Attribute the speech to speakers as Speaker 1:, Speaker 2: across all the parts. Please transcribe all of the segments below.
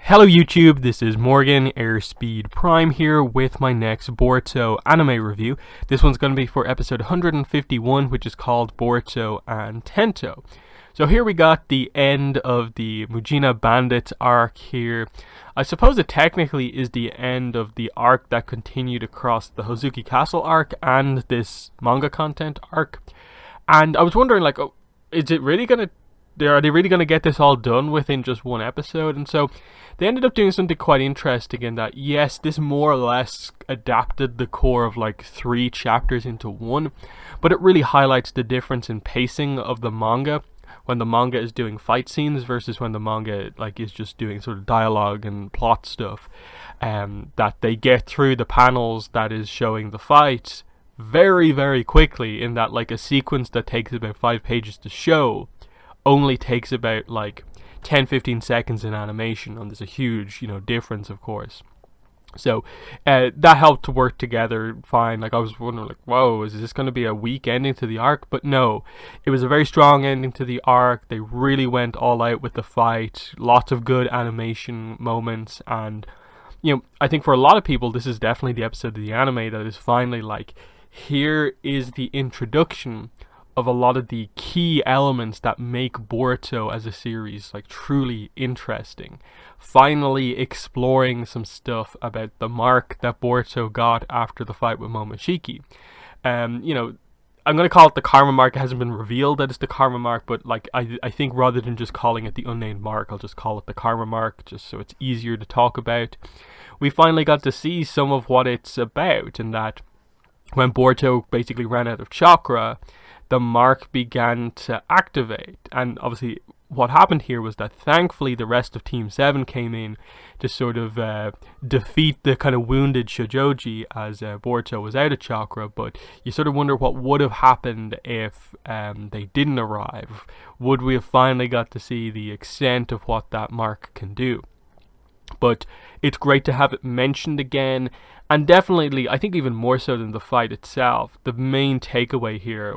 Speaker 1: Hello YouTube, this is Morgan Airspeed Prime here with my next Boruto anime review. This one's going to be for episode 151, which is called Boruto and Tento. So here we got the end of the Mujina Bandit arc here. I suppose it technically is the end of the arc that continued across the Hozuki Castle arc and this manga content arc. And I was wondering, like, is it really going to... Are they really going to get this all done within just one episode? And so they ended up doing something quite interesting in that, yes, this more or less adapted the core of like 3 chapters into one, but it really highlights the difference in pacing of the manga when the manga is doing fight scenes versus when the manga like is just doing sort of dialogue and plot stuff. That they get through the panels that is showing the fights very, very quickly, in that like a sequence that takes about 5 pages to show only takes about like 10-15 seconds in animation, and there's a huge difference, of course. So that helped to work together fine. Like I was wondering, like, whoa, is this going to be a weak ending to the arc? But no, it was a very strong ending to the arc. They really went all out with the fight, lots of good animation moments, and I think for a lot of people this is definitely the episode of the anime that is finally like, here is the introduction of a lot of the key elements that make Boruto as a series like truly interesting. Finally exploring some stuff about the mark that Boruto got after the fight with Momoshiki. I'm going to call it the karma mark. It hasn't been revealed that it's the karma mark, but like I think rather than just calling it the unnamed mark, I'll just call it the karma mark, just so it's easier to talk about. We finally got to see some of what it's about, in that when Boruto basically ran out of chakra, the mark began to activate. And obviously what happened here was that thankfully the rest of Team 7 came in to sort of defeat the kind of wounded Shojoji as Boruto was out of chakra. But you sort of wonder what would have happened if they didn't arrive. Would we have finally got to see the extent of what that mark can do? But it's great to have it mentioned again. And definitely, I think even more so than the fight itself, the main takeaway here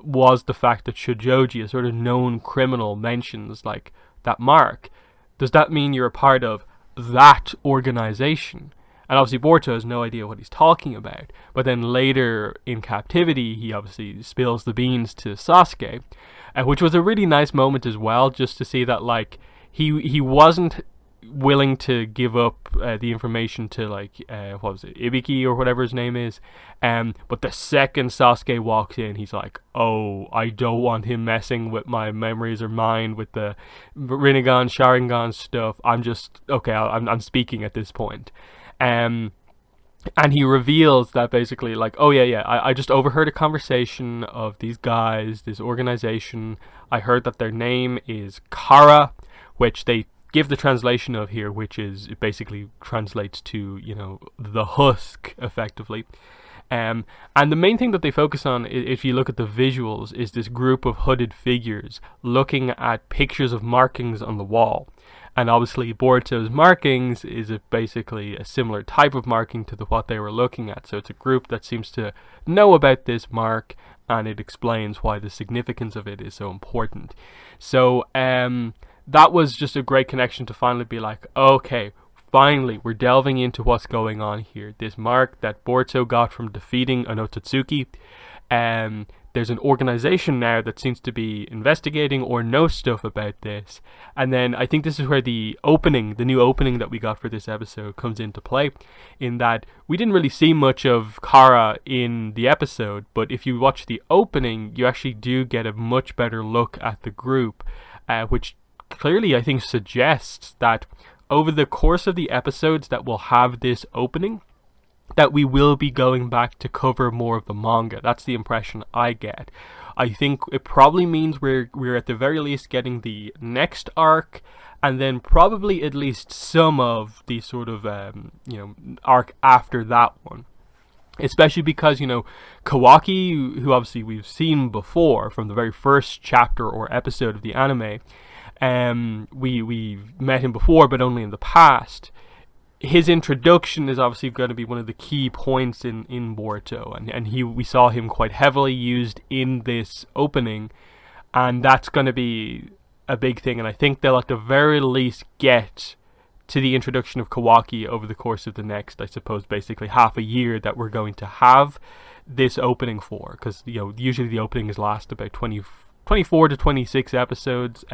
Speaker 1: was the fact that Shojoji, a sort of known criminal, mentions like that mark. Does that mean you're a part of that organization? And obviously Boruto has no idea what he's talking about. But then later in captivity, he obviously spills the beans to Sasuke, which was a really nice moment as well, just to see that like he wasn't willing to give up the information to like what was it, Ibiki or whatever his name is, but the second Sasuke walks in, he's like, oh, I don't want him messing with my memories or mind with the Rinnegan, Sharingan stuff. I'm just okay, I'm speaking at this point. And he reveals that basically like, oh yeah, I just overheard a conversation of these guys, this organization. I heard that their name is Kara, which they give the translation of here, which is, it basically translates to, the husk, effectively. And the main thing that they focus on, if you look at the visuals, is this group of hooded figures looking at pictures of markings on the wall. And obviously Boruto's markings is basically a similar type of marking to what they were looking at. So it's a group that seems to know about this mark, and it explains why the significance of it is so important. So, that was just a great connection to finally be like, okay, finally, we're delving into what's going on here. This mark that Boruto got from defeating Onotsuki. There's an organization now that seems to be investigating or know stuff about this. And then I think this is where the new opening that we got for this episode comes into play, in that we didn't really see much of Kara in the episode, but if you watch the opening, you actually do get a much better look at the group, which clearly I think suggests that over the course of the episodes that will have this opening, that we will be going back to cover more of the manga. That's the impression I get. I think it probably means we're at the very least getting the next arc, and then probably at least some of the sort of arc after that one. Especially because, Kawaki, who obviously we've seen before from the very first chapter or episode of the anime, we've met him before, but only in the past. His introduction is obviously going to be one of the key points in Boruto, and we saw him quite heavily used in this opening, and that's going to be a big thing. And I think they'll at the very least get to the introduction of Kawaki over the course of the next, I suppose, basically half a year that we're going to have this opening for, because usually the openings last about 24 to 26 episodes.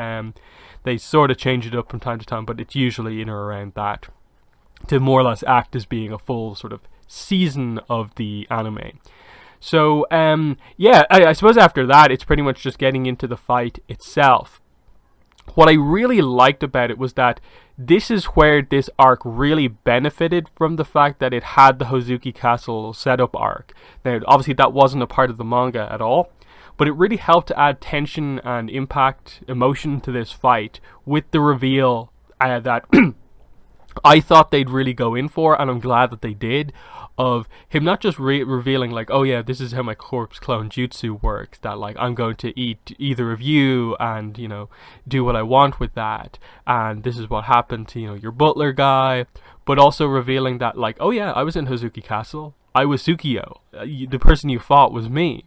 Speaker 1: They sort of change it up from time to time, but it's usually in or around that, to more or less act as being a full sort of season of the anime. So I suppose after that it's pretty much just getting into the fight itself. What I really liked about it was that this is where this arc really benefited from the fact that it had the Hozuki Castle setup arc. Now, obviously that wasn't a part of the manga at all, but it really helped to add tension and impact, emotion to this fight with the reveal that I thought they'd really go in for, and I'm glad that they did, of him not just revealing like, oh yeah, this is how my corpse clone jutsu works, that like I'm going to eat either of you and do what I want with that, and this is what happened to your butler guy, but also revealing that like, oh yeah, I was in Hozuki Castle, I was Tsukio, the person you fought was me,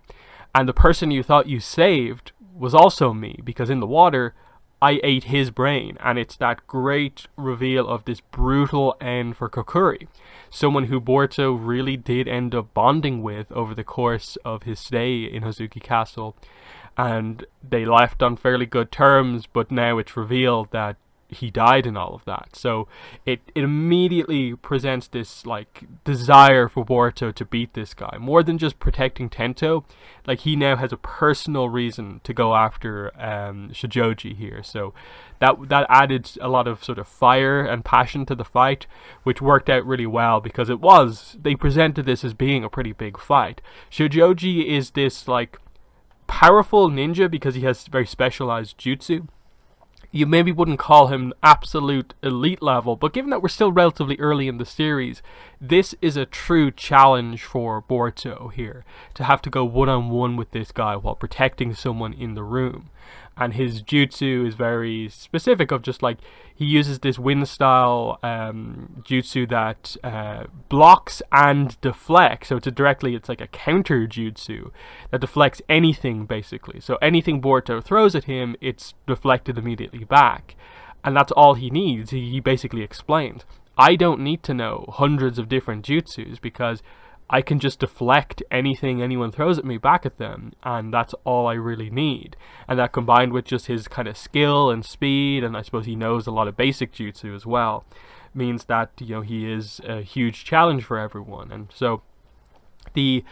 Speaker 1: and the person you thought you saved was also me, because in the water I ate his brain. And it's that great reveal of this brutal end for Kokuri, someone who Boruto really did end up bonding with over the course of his stay in Hozuki Castle, and they left on fairly good terms, but now it's revealed that he died in all of that. So it immediately presents this like desire for Boruto to beat this guy, more than just protecting Tento. Like, he now has a personal reason to go after Shijoji here. So that added a lot of sort of fire and passion to the fight, which worked out really well, because they presented this as being a pretty big fight. Shijoji is this like powerful ninja because he has very specialized jutsu. You maybe wouldn't call him absolute elite level, but given that we're still relatively early in the series, this is a true challenge for Boruto here, to have to go one-on-one with this guy while protecting someone in the room. And his jutsu is very specific, of just like, he uses this wind style jutsu that blocks and deflects. So it's like a counter jutsu that deflects anything, basically. So anything Boruto throws at him, it's deflected immediately back. And that's all he needs. He basically explains, I don't need to know hundreds of different jutsus, because I can just deflect anything anyone throws at me back at them, and that's all I really need. And that, combined with just his kind of skill and speed, and I suppose he knows a lot of basic jutsu as well, means that he is a huge challenge for everyone. And so the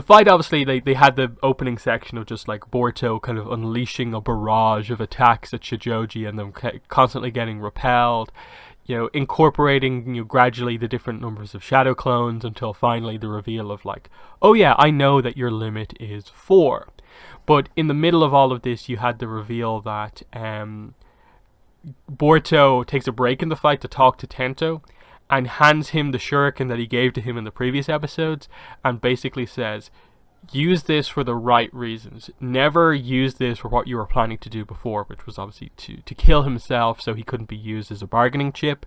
Speaker 1: fight, obviously, they had the opening section of just like Boruto kind of unleashing a barrage of attacks at Shijoji and them constantly getting repelled, incorporating gradually the different numbers of shadow clones, until finally the reveal of like, oh yeah, I know that your limit is 4. But in the middle of all of this, you had the reveal that Boruto takes a break in the fight to talk to Tento, and hands him the shuriken that he gave to him in the previous episodes, and basically says, use this for the right reasons. Never use this for what you were planning to do before, which was obviously to kill himself so he couldn't be used as a bargaining chip.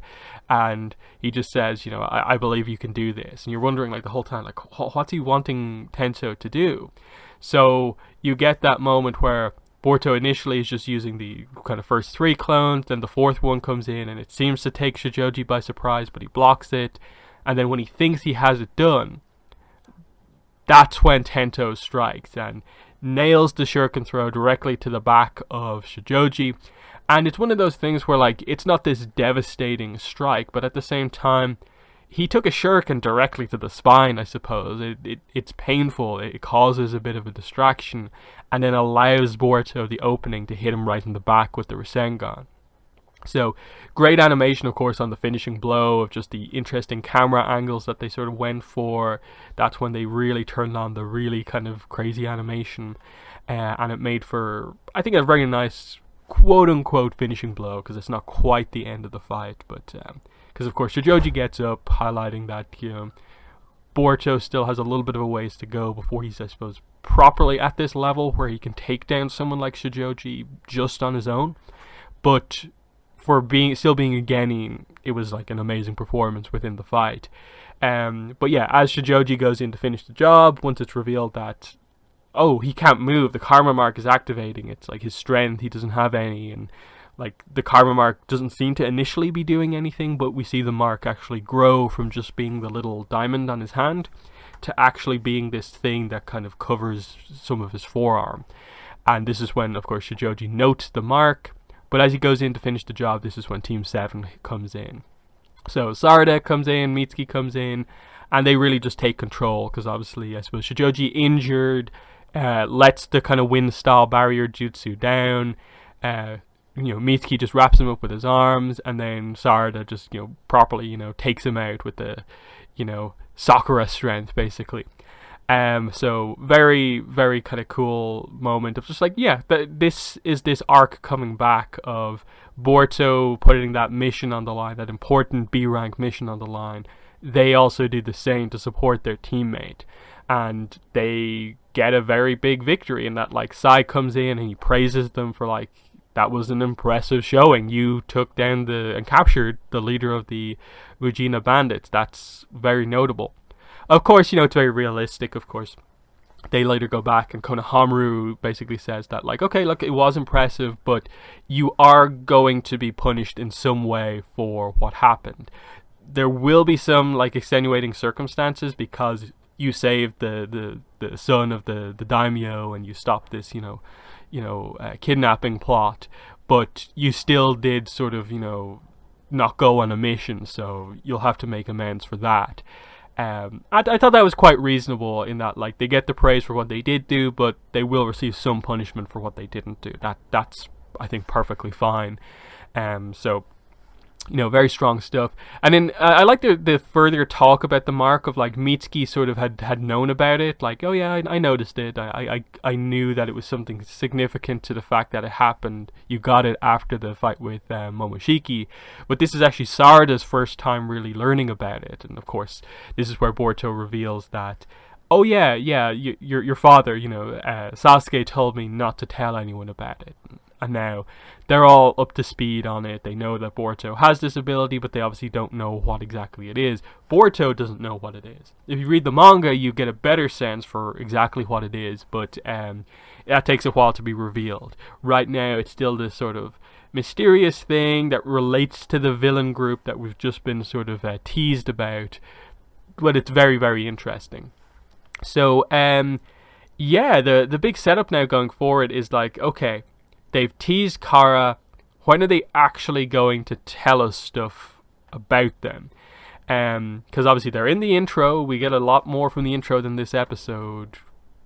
Speaker 1: And he just says, I believe you can do this. And you're wondering like the whole time, like, what's he wanting Tento to do? So you get that moment where Boruto initially is just using the kind of first 3 clones, then the 4th one comes in and it seems to take Shijoji by surprise, but he blocks it. And then when he thinks he has it done, that's when Tento strikes and nails the shuriken throw directly to the back of Shijoji. And it's one of those things where, like, it's not this devastating strike, but at the same time, he took a shuriken directly to the spine, I suppose. It's painful, it causes a bit of a distraction, and then allows Boruto the opening to hit him right in the back with the Rasengan. So, great animation, of course, on the finishing blow, of just the interesting camera angles that they sort of went for. That's when they really turned on the really kind of crazy animation. And it made for, I think, a very nice, quote-unquote, finishing blow, because it's not quite the end of the fight. But, because, of course, Shijoji gets up, highlighting that, Boruto still has a little bit of a ways to go before he's, I suppose, properly at this level where he can take down someone like Shijoji just on his own. But for still being a genin, it was like an amazing performance within the fight. But yeah, as Shijoji goes in to finish the job, once it's revealed that, oh, he can't move, the karma mark is activating, it's like his strength, he doesn't have any, and like the karma mark doesn't seem to initially be doing anything, but we see the mark actually grow from just being the little diamond on his hand to actually being this thing that kind of covers some of his forearm. And this is when, of course, Shijoji notes the mark, but as he goes in to finish the job, this is when Team 7 comes in. So Sarada comes in, Mitsuki comes in, and they really just take control, because obviously, I suppose, Shijoji injured, lets the kind of wind style barrier jutsu down, Mitsuki just wraps him up with his arms, and then Sarada just, properly, takes him out with the, Sakura strength, basically. So very, very kind of cool moment of just like, this is this arc coming back of Boruto putting that mission on the line, that important B rank mission on the line. They also do the same to support their teammate, and they get a very big victory in that, like, Sai comes in and he praises them for, like, that was an impressive showing. You took down and captured the leader of the Ujina bandits. That's very notable. Of course, it's very realistic, of course. They later go back and Konohamaru basically says that, like, okay, look, it was impressive, but you are going to be punished in some way for what happened. There will be some, like, extenuating circumstances because you saved the son of the daimyo and you stopped this, kidnapping plot, but you still did sort of, not go on a mission, so you'll have to make amends for that. I thought that was quite reasonable in that, like, they get the praise for what they did do, but they will receive some punishment for what they didn't do. That's I think perfectly fine. So very strong stuff. And then I like the further talk about the mark of, like, Mitsuki sort of had known about it, like, oh yeah, I noticed it. I knew that it was something significant to the fact that it happened. You got it after the fight with Momoshiki, but this is actually Sarada's first time really learning about it. And of course, this is where Boruto reveals that, oh yeah, your father, Sasuke told me not to tell anyone about it. And now they're all up to speed on it. They know that Boruto has this ability, but they obviously don't know what exactly it is. Boruto doesn't know what it is. If you read the manga, you get a better sense for exactly what it is, but that takes a while to be revealed. Right now, it's still this sort of mysterious thing that relates to the villain group that we've just been sort of teased about, but it's very, very interesting. So, the big setup now going forward is like, okay, they've teased Kara. When are they actually going to tell us stuff about them? Because obviously they're in the intro. We get a lot more from the intro than this episode.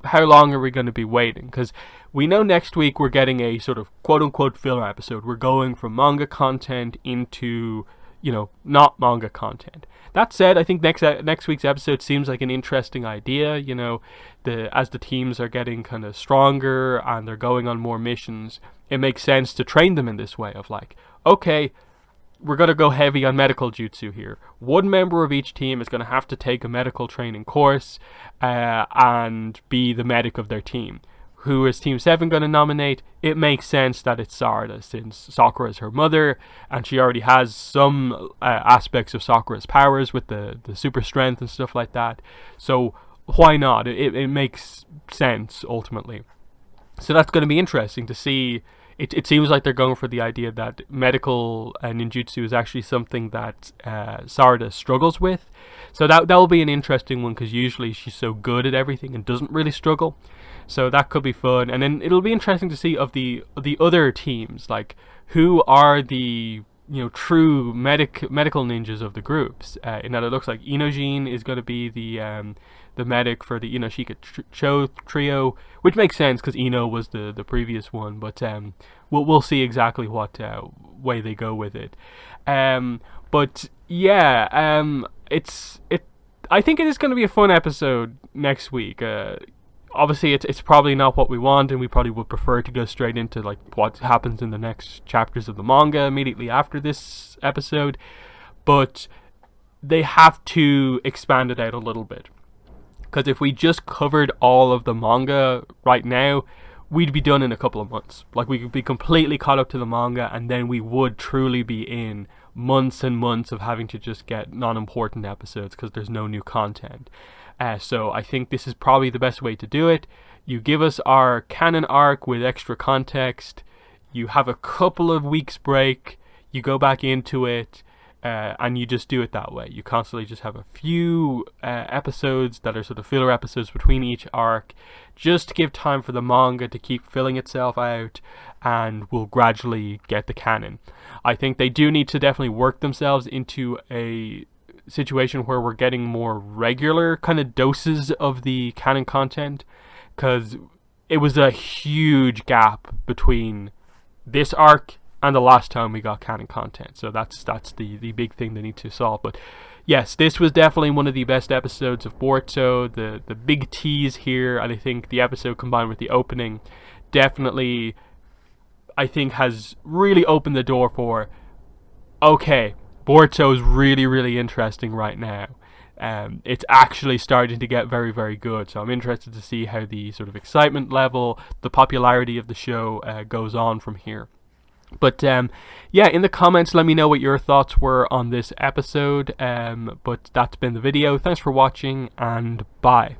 Speaker 1: How long are we going to be waiting? Because we know next week we're getting a sort of quote-unquote filler episode. We're going from manga content into, not manga content. That said, I think next week's episode seems like an interesting idea. As the teams are getting kind of stronger and they're going on more missions, it makes sense to train them in this way of, like, okay, we're going to go heavy on medical jutsu here. One member of each team is going to have to take a medical training course and be the medic of their team. Who is Team 7 going to nominate? It makes sense that it's Sarada, since Sakura is her mother, and she already has some aspects of Sakura's powers with the super strength and stuff like that. So why not? It makes sense, ultimately. So that's going to be interesting to see. It seems like they're going for the idea that medical ninjutsu is actually something that Sarada struggles with. So that will be an interesting one, because usually she's so good at everything and doesn't really struggle. So that could be fun. And then it'll be interesting to see of the other teams, like, who are the true medical ninjas of the groups. In that it looks like Inojin is going to be the medic for the Inoshika Cho trio, which makes sense because Ino was the previous one. But we'll see exactly what way they go with it. But yeah, I think it is going to be a fun episode next week. Obviously, it's probably not what we want, and we probably would prefer to go straight into, like, what happens in the next chapters of the manga immediately after this episode. But they have to expand it out a little bit, because if we just covered all of the manga right now, we'd be done in a couple of months. Like, we could be completely caught up to the manga, and then we would truly be in months and months of having to just get non-important episodes because there's no new content. So I think this is probably the best way to do it. You give us our canon arc with extra context. you have a couple of weeks break, you go back into it, and you just do it that way. You constantly just have a few episodes that are sort of filler episodes between each arc, just to give time for the manga to keep filling itself out, and we'll gradually get the canon. I think they do need to definitely work themselves into a situation where we're getting more regular kind of doses of the canon content, because it was a huge gap between this arc and the last time we got canon content. So that's the big thing they need to solve. But yes, this was definitely one of the best episodes of Boruto. The big tease here, and I think the episode combined with the opening definitely, I think, has really opened the door for, okay, Boruto is really, really interesting right now. It's actually starting to get very, very good. So I'm interested to see how the sort of excitement level, the popularity of the show goes on from here. But yeah, in the comments, let me know what your thoughts were on this episode. But that's been the video. Thanks for watching, and bye.